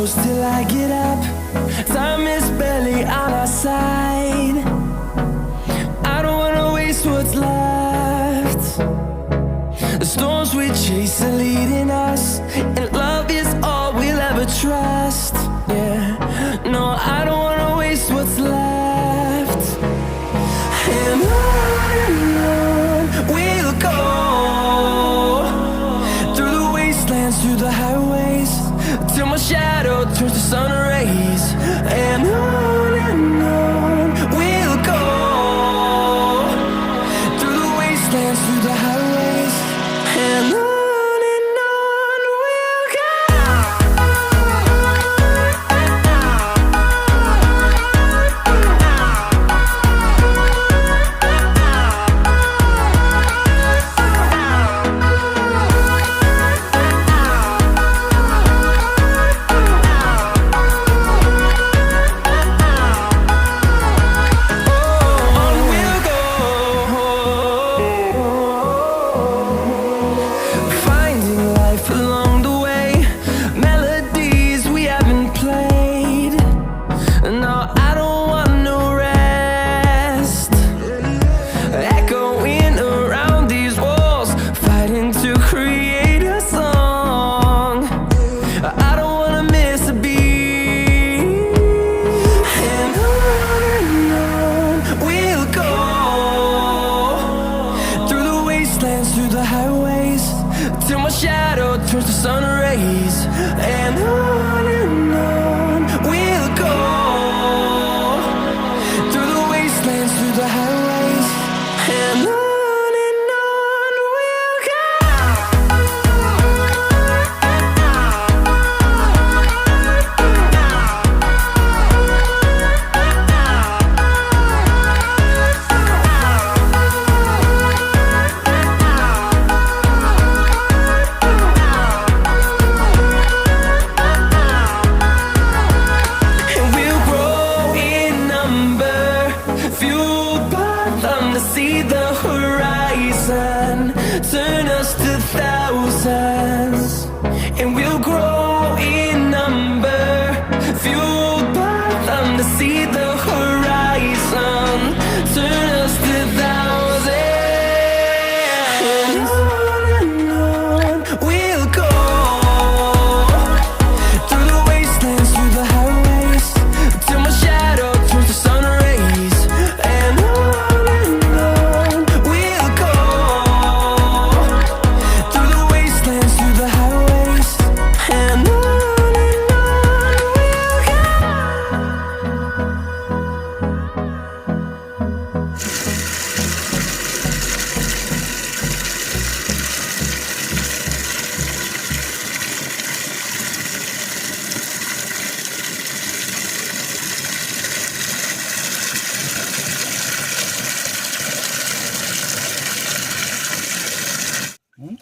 close till I get up. Time is barely on our side. I don't wanna waste what's left. The storms we chase are leading us, and love is all we'll ever trust. Yeah, no, I don't wanna waste what's left. And on we'll go, through the wastelands, through the highways, till my shadow turns to sun rays. And on we'll go, through the wastelands, through the highways, and on we'll go. Through the highways, till my shadow turns to sun rays. And on we'll go, through the wastelands, through the highways, and on we'll go. See the horizon, turn us to thousands, and we'll grow in number, fueled by them to see the horizon, turn us to thousands. And on we'll go, through the wastelands, through the highways, till my shadow turns to sun rays. And Hmm?